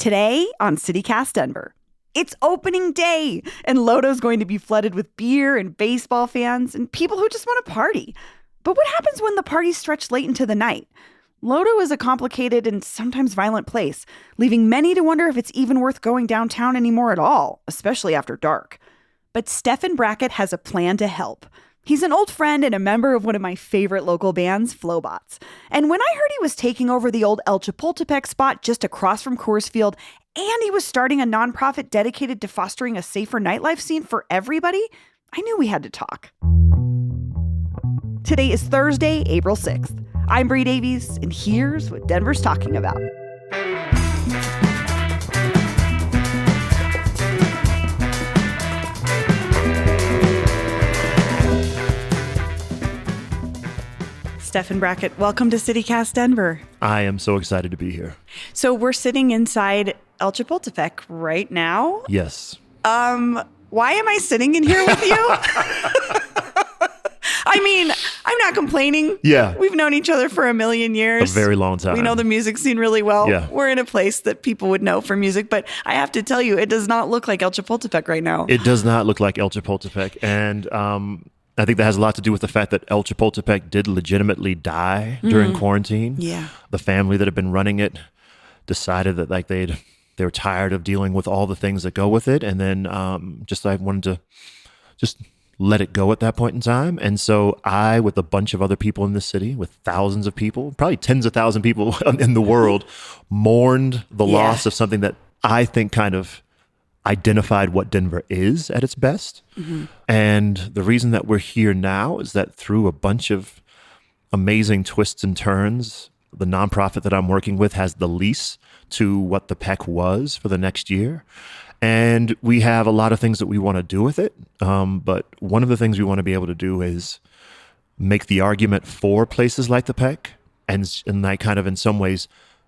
Today on CityCast Denver. It's opening day, and Lodo's going to be flooded with beer and baseball fans and people who just want to party. But what happens when the parties stretch late into the night? Lodo is a complicated and sometimes violent place, leaving many to wonder if it's even worth going downtown anymore at all, especially after dark. But Stefan Brackett has a plan to help. He's an old friend and a member of one of my favorite local bands, Flowbots. And when I heard he was taking over the old El Chapultepec spot just across from Coors Field, and he was starting a nonprofit dedicated to fostering a safer nightlife scene for everybody, I knew we had to talk. Today is Thursday, April 6th. I'm Bree Davies, and here's what Denver's talking about. Stefan Brackett, welcome to CityCast Denver. I am so excited to be here. So we're sitting inside El Chapultepec right now. Yes. Why am I sitting in here with you? I mean, I'm not complaining. Yeah. We've known each other for a million years. A very long time. We know the music scene really well. Yeah. We're in a place that people would know for music, but I have to tell you, it does not look like El Chapultepec right now. It does not look like El Chapultepec. And I think that has a lot to do with the fact that El Chapultepec did legitimately die during quarantine. Yeah. The family that had been running it decided that they were tired of dealing with all the things that go with it. And then I wanted to just let it go at that point in time. And so I, with a bunch of other people in this city, with thousands of people, probably tens of thousands of people in the world, mourned the loss of something that I think kind of identified what Denver is at its best. Mm-hmm. And the reason that we're here now is that through a bunch of amazing twists and turns, the nonprofit that I'm working with has the lease to what the PEC was for the next year. And we have a lot of things that we want to do with it. But one of the things we want to be able to do is make the argument for places like the PEC and like kind of in some ways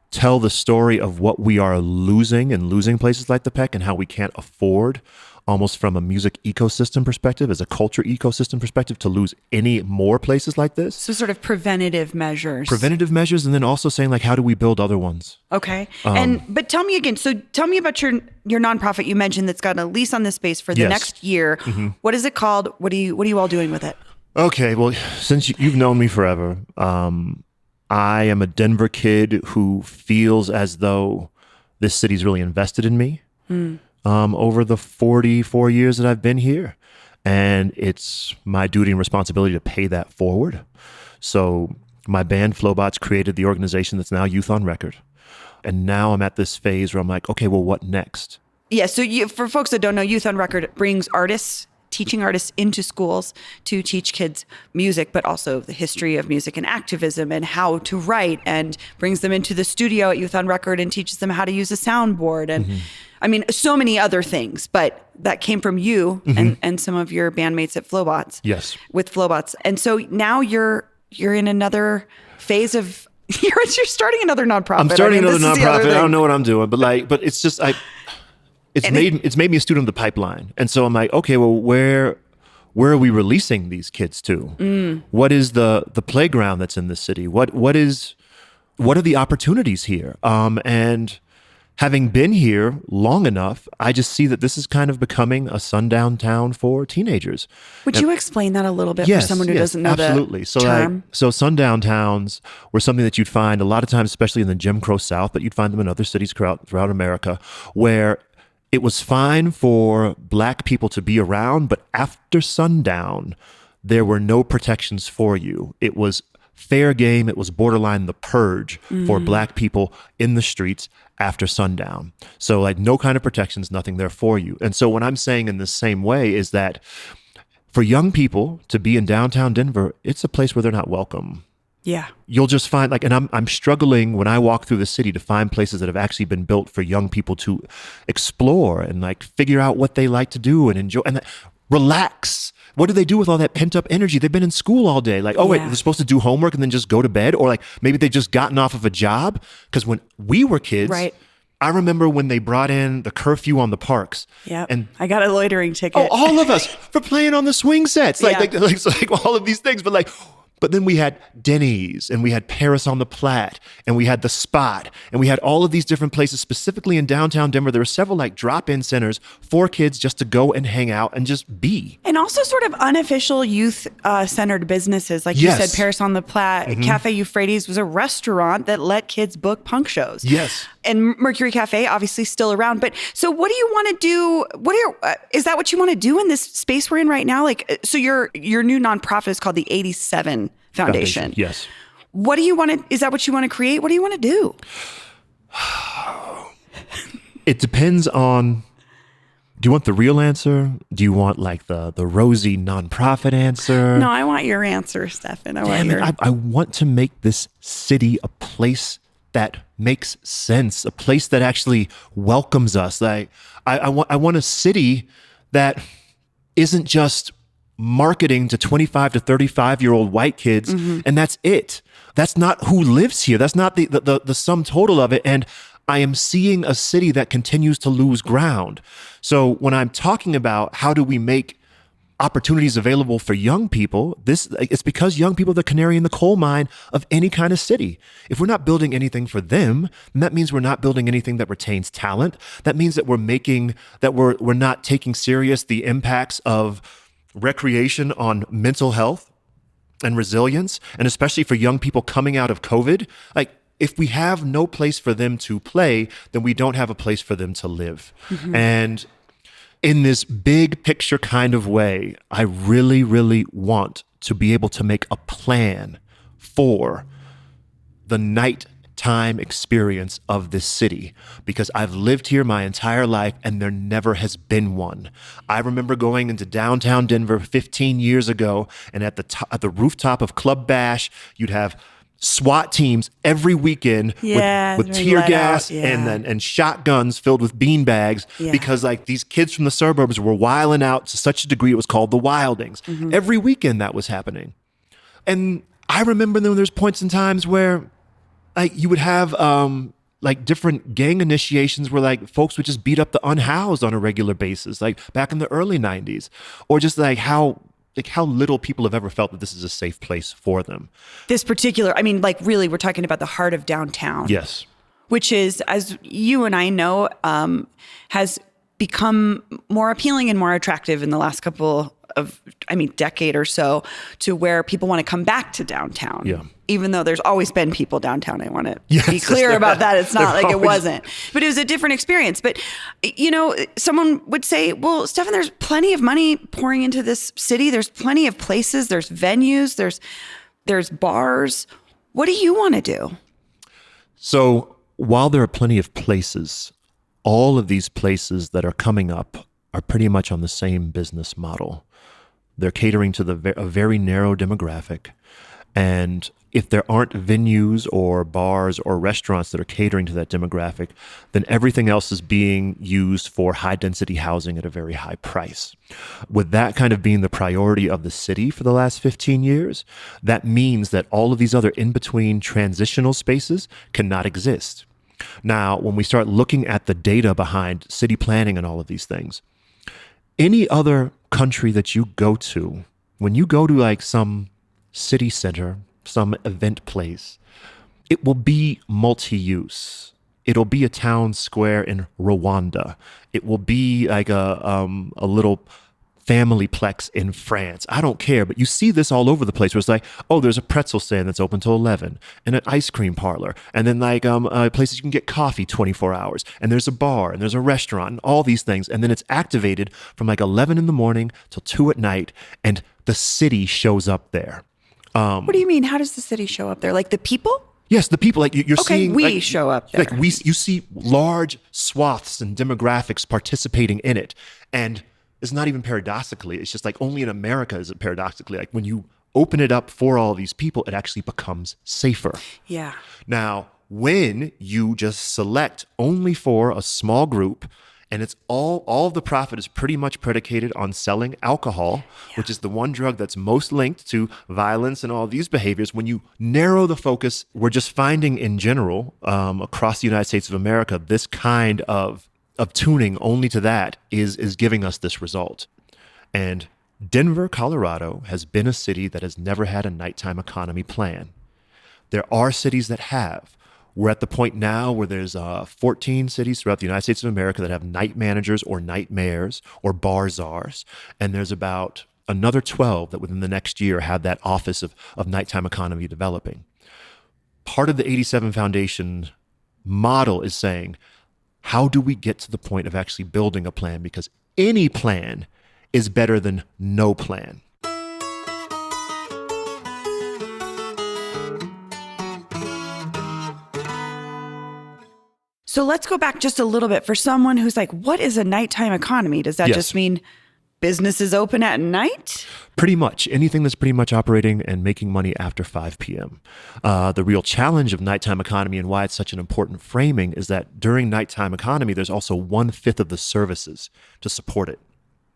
tell the story of what we are losing and losing places like the PEC and how we can't afford, almost from a music ecosystem perspective, as a culture ecosystem perspective, to lose any more places like this. So sort of preventative measures. Preventative measures, and then also saying like, how do we build other ones? Okay. But tell me again, so tell me about your nonprofit you mentioned that's got a lease on this space for the next year. Mm-hmm. What is it called? What are you all doing with it? Okay, well, since you've known me forever, I am a Denver kid who feels as though this city's really invested in me over the 44 years that I've been here. And it's my duty and responsibility to pay that forward. So my band Flowbots created the organization that's now Youth on Record. And now I'm at this phase where I'm like, okay, well, what next? Yeah, so for folks that don't know, Youth on Record brings teaching artists into schools to teach kids music, but also the history of music and activism and how to write, and brings them into the studio at Youth on Record and teaches them how to use a soundboard. And I mean, so many other things, but that came from you and some of your bandmates at Flowbots. Yes. With Flowbots. And so now you're in another phase of, you're starting another nonprofit. I'm starting another nonprofit. I don't know what I'm doing, but it's just, It's made me a student of the pipeline. And so I'm like, okay, well, where are we releasing these kids to? What is the playground that's in this city? What are the opportunities here? And having been here long enough, I just see that this is kind of becoming a sundown town for teenagers. Would you explain that a little bit for someone who doesn't know absolutely. The term? So sundown towns were something that you'd find a lot of times, especially in the Jim Crow South, but you'd find them in other cities throughout America, where it was fine for Black people to be around, but after sundown, there were no protections for you. It was fair game. It was borderline the purge for Black people in the streets after sundown. So like no kind of protections, nothing there for you. And so what I'm saying in the same way is that for young people to be in downtown Denver, it's a place where they're not welcome. Yeah. You'll just find and I'm struggling when I walk through the city to find places that have actually been built for young people to explore and like figure out what they like to do and enjoy and relax. What do they do with all that pent up energy? They've been in school all day. Like, wait, they're supposed to do homework and then just go to bed? Or like maybe they've just gotten off of a job. Because when we were kids, I remember when they brought in the curfew on the parks. Yeah. And I got a loitering ticket. Oh, all of us for playing on the swing sets. Like all of these things. But like, But then we had Denny's, and we had Paris on the Platte, and we had The Spot, and we had all of these different places, specifically in downtown Denver. There were several like drop-in centers for kids just to go and hang out and just be. And also sort of unofficial youth-centered businesses. Like you Yes. said, Paris on the Platte, Cafe Euphrates was a restaurant that let kids book punk shows. Yes. And Mercury Cafe, obviously still around. But so what do you want to do? Is that what you want to do in this space we're in right now? Like, so your new nonprofit is called the 87 Foundation. Yes. What do you want to, is that what you want to create? What do you want to do? It depends on, do you want the real answer? Do you want like the rosy nonprofit answer? No, I want your answer, Stefan. I want to make this city a place that makes sense, a place that actually welcomes us. Like I want a city that isn't just marketing to 25 to 35-year-old white kids, and that's it. That's not who lives here. That's not the sum total of it. And I am seeing a city that continues to lose ground. So when I'm talking about how do we make opportunities available for young people, it's because young people are the canary in the coal mine of any kind of city. If we're not building anything for them, then that means we're not building anything that retains talent. That means that we're not taking serious the impacts of recreation on mental health and resilience, and especially for young people coming out of COVID. Like, if we have no place for them to play, then we don't have a place for them to live. And in this big picture kind of way, I really, really want to be able to make a plan for the nighttime experience of this city, because I've lived here my entire life and there never has been one. I remember going into downtown Denver 15 years ago, and at the rooftop of Club Bash, you'd have SWAT teams every weekend with tear gas and shotguns filled with beanbags, because like these kids from the suburbs were wilding out to such a degree it was called the Wildings. Every weekend that was happening. And I remember there's points in times where like you would have like different gang initiations where like folks would just beat up the unhoused on a regular basis, like back in the early 90s, or just like how little people have ever felt that this is a safe place for them. This particular, I mean, like really, we're talking about the heart of downtown. Yes. Which is, as you and I know, has become more appealing and more attractive in the last decade or so, to where people want to come back to downtown. Yeah. Even though there's always been people downtown. I want to be clear about that. It's not like it wasn't. But it was a different experience. But, you know, someone would say, well, Stefan, there's plenty of money pouring into this city. There's plenty of places. There's venues. There's bars. What do you want to do? So while there are plenty of places, all of these places that are coming up are pretty much on the same business model. They're catering to a very narrow demographic. And if there aren't venues or bars or restaurants that are catering to that demographic, then everything else is being used for high density housing at a very high price. With that kind of being the priority of the city for the last 15 years, that means that all of these other in-between transitional spaces cannot exist. Now, when we start looking at the data behind city planning and all of these things, any other country that you go to, when you go to like some city center, some event place, it will be multi-use. It'll be a town square in Rwanda. It will be like a little family plex in France. I don't care, but you see this all over the place where it's like, oh, there's a pretzel stand that's open till 11 and an ice cream parlor. And then like places you can get coffee 24 hours. And there's a bar and there's a restaurant and all these things. And then it's activated from like 11 in the morning till 2 at night. And the city shows up there. What do you mean? How does the city show up there? Like the people? Yes, the people, like you're seeing. We like, show up there. Like you see large swaths and demographics participating in it. And it's not even paradoxically, it's just like only in America is it paradoxically. Like when you open it up for all these people, it actually becomes safer. Yeah. Now, when you just select only for a small group, and it's all of the profit is pretty much predicated on selling alcohol, which is the one drug that's most linked to violence and all these behaviors. When you narrow the focus, we're just finding in general across the United States of America, this kind of tuning only to that is giving us this result. And Denver, Colorado has been a city that has never had a nighttime economy plan. There are cities that have. We're at the point now where there's 14 cities throughout the United States of America that have night managers or night mayors or bar czars. And there's about another 12 that within the next year have that office of nighttime economy developing. Part of the 87 Foundation model is saying, how do we get to the point of actually building a plan? Because any plan is better than no plan. So let's go back just a little bit for someone who's like, what is a nighttime economy? Does that just mean businesses open at night? Pretty much. Anything that's pretty much operating and making money after 5 p.m. The real challenge of nighttime economy and why it's such an important framing is that during nighttime economy, there's also 1/5 of the services to support it.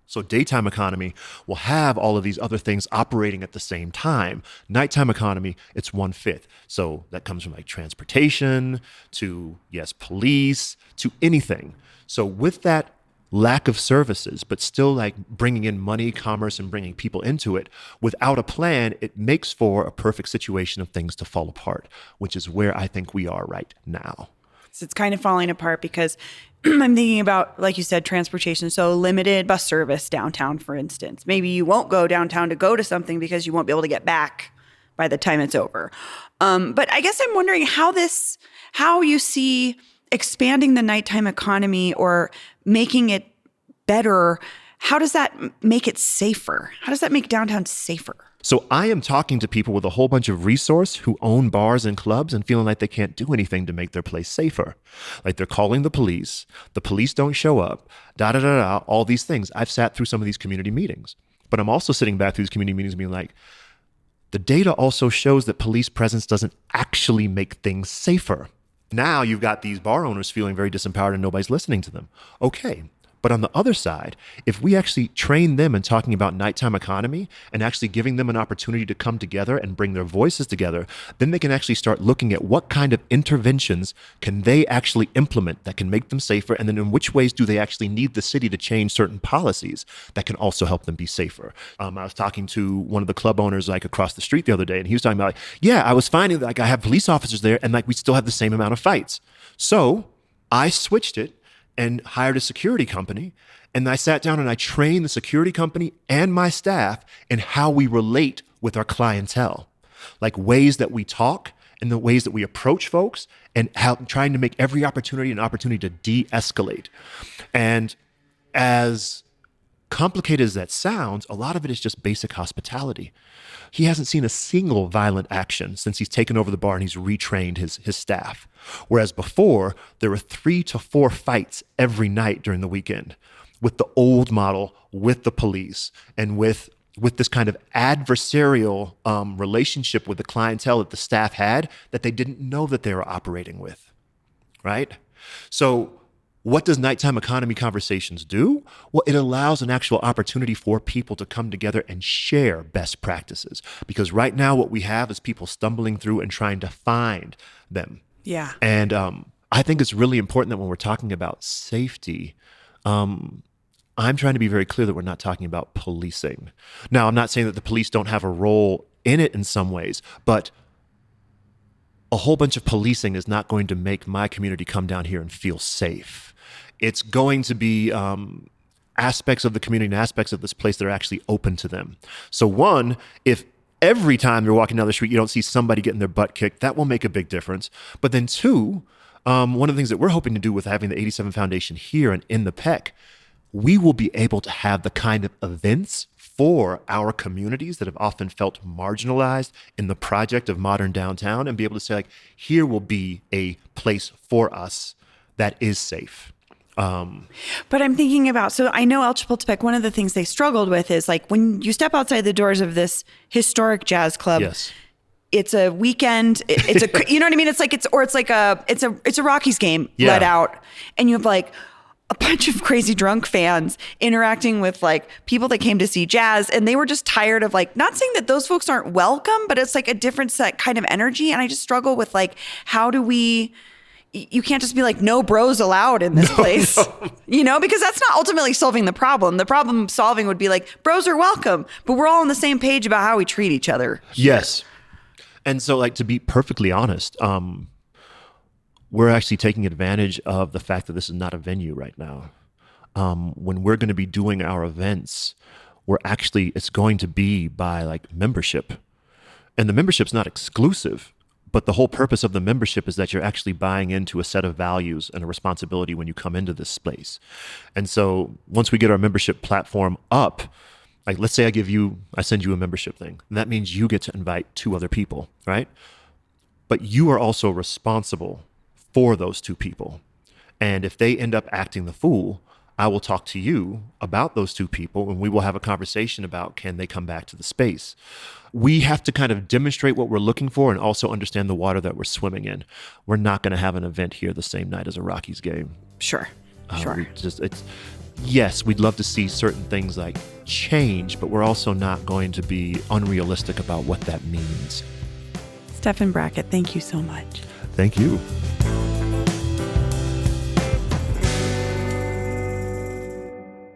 So daytime economy will have all of these other things operating at the same time. Nighttime economy, it's 1/5. So that comes from like transportation to, yes, police, to anything. So with that lack of services, but still like bringing in money, commerce, and bringing people into it, without a plan, it makes for a perfect situation of things to fall apart, which is where I think we are right now. So it's kind of falling apart because I'm thinking about, like you said, transportation. So limited bus service downtown, for instance. Maybe you won't go downtown to go to something because you won't be able to get back by the time it's over. But I guess I'm wondering how you see expanding the nighttime economy or making it better. How does that make it safer? How does that make downtown safer? So I am talking to people with a whole bunch of resource who own bars and clubs and feeling like they can't do anything to make their place safer. Like they're calling the police don't show up, all these things. I've sat through some of these community meetings, but I'm also sitting back through these community meetings being like, the data also shows that police presence doesn't actually make things safer. Now you've got these bar owners feeling very disempowered and nobody's listening to them. Okay. But on the other side, if we actually train them in talking about nighttime economy and actually giving them an opportunity to come together and bring their voices together, then they can actually start looking at what kind of interventions can they actually implement that can make them safer, and then in which ways do they actually need the city to change certain policies that can also help them be safer. I was talking to one of the club owners like across the street the other day, and he was talking about, I was finding that like I have police officers there and like we still have the same amount of fights. So I switched it and hired a security company. And I sat down and I trained the security company and my staff in how we relate with our clientele, like ways that we talk and the ways that we approach folks and how trying to make every opportunity an opportunity to de-escalate. And as complicated as that sounds, a lot of it is just basic hospitality. He hasn't seen a single violent action since he's taken over the bar and he's retrained his staff. Whereas before, there were 3 to 4 fights every night during the weekend with the old model, with the police, and with this kind of adversarial relationship with the clientele that the staff had that they didn't know that they were operating with, right? So what does nighttime economy conversations do? Well, it allows an actual opportunity for people to come together and share best practices. Because right now what we have is people stumbling through and trying to find them. Yeah. And I think it's really important that when we're talking about safety, I'm trying to be very clear that we're not talking about policing. Now, I'm not saying that the police don't have a role in it in some ways, but a whole bunch of policing is not going to make my community come down here and feel safe. It's going to be aspects of the community and aspects of this place that are actually open to them. So one, if every time you're walking down the street, you don't see somebody getting their butt kicked, that will make a big difference. But then two, one of the things that we're hoping to do with having the 87 Foundation here and in the PEC, we will be able to have the kind of events for our communities that have often felt marginalized in the project of modern downtown and be able to say, like, here will be a place for us that is safe. But I'm thinking about, so I know El Chapultepec, one of the things they struggled with is like when you step outside the doors of this historic jazz club, yes. It's a weekend. It's a, you know what I mean? It's like, it's a Rockies game let out, and you have like a bunch of crazy drunk fans interacting with like people that came to see jazz, and they were just tired of like, not saying that those folks aren't welcome, but it's like a different set kind of energy. And I just struggle with like, how do we you can't just be like, no bros allowed in this place, because that's not ultimately solving the problem. The problem solving would be like, bros are welcome, but we're all on the same page about how we treat each other. Yes. And so, like, to be perfectly honest, we're actually taking advantage of the fact that this is not a venue right now. When we're going to be doing our events, it's going to be by like membership. And the membership's not exclusive, but the whole purpose of the membership is that you're actually buying into a set of values and a responsibility when you come into this space. And so once we get our membership platform up, like let's say I send you a membership thing, and that means you get to invite 2 other people, right? But you are also responsible for those 2 people. And if they end up acting the fool, I will talk to you about those 2 people, and we will have a conversation about, can they come back to the space? We have to kind of demonstrate what we're looking for and also understand the water that we're swimming in. We're not going to have an event here the same night as a Rockies game. Sure. Yes, we'd love to see certain things like change, but we're also not going to be unrealistic about what that means. Stephen Brackett, thank you so much. Thank you.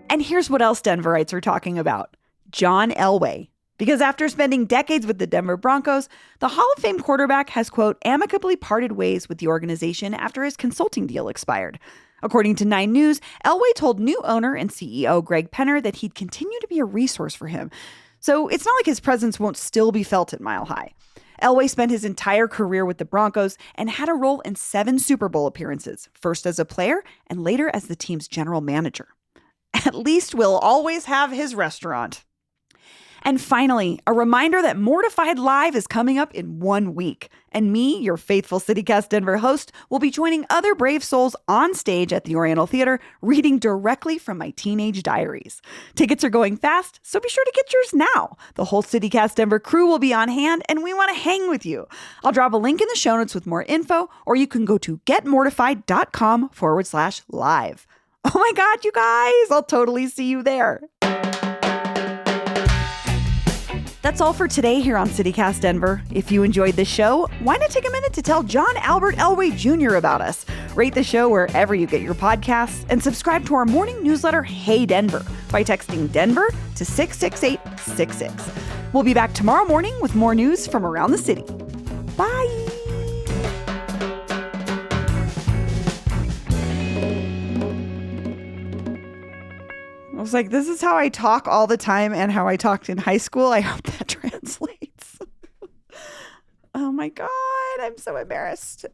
And here's what else Denverites are talking about. John Elway. Because after spending decades with the Denver Broncos, the Hall of Fame quarterback has, quote, amicably parted ways with the organization after his consulting deal expired. According to 9 News, Elway told new owner and CEO Greg Penner that he'd continue to be a resource for him. So it's not like his presence won't still be felt at Mile High. Elway spent his entire career with the Broncos and had a role in 7 Super Bowl appearances, first as a player and later as the team's general manager. At least we'll always have his restaurant. And finally, a reminder that Mortified Live is coming up in 1 week. And me, your faithful CityCast Denver host, will be joining other brave souls on stage at the Oriental Theater, reading directly from my teenage diaries. Tickets are going fast, so be sure to get yours now. The whole CityCast Denver crew will be on hand, and we want to hang with you. I'll drop a link in the show notes with more info, or you can go to getmortified.com/live. Oh my God, you guys, I'll totally see you there. That's all for today here on CityCast Denver. If you enjoyed this show, why not take a minute to tell John Albert Elway Jr. about us? Rate the show wherever you get your podcasts and subscribe to our morning newsletter, Hey Denver, by texting Denver to 66866. We'll be back tomorrow morning with more news from around the city. Bye. I was like, this is how I talk all the time and how I talked in high school. I hope that translates. Oh my God, I'm so embarrassed.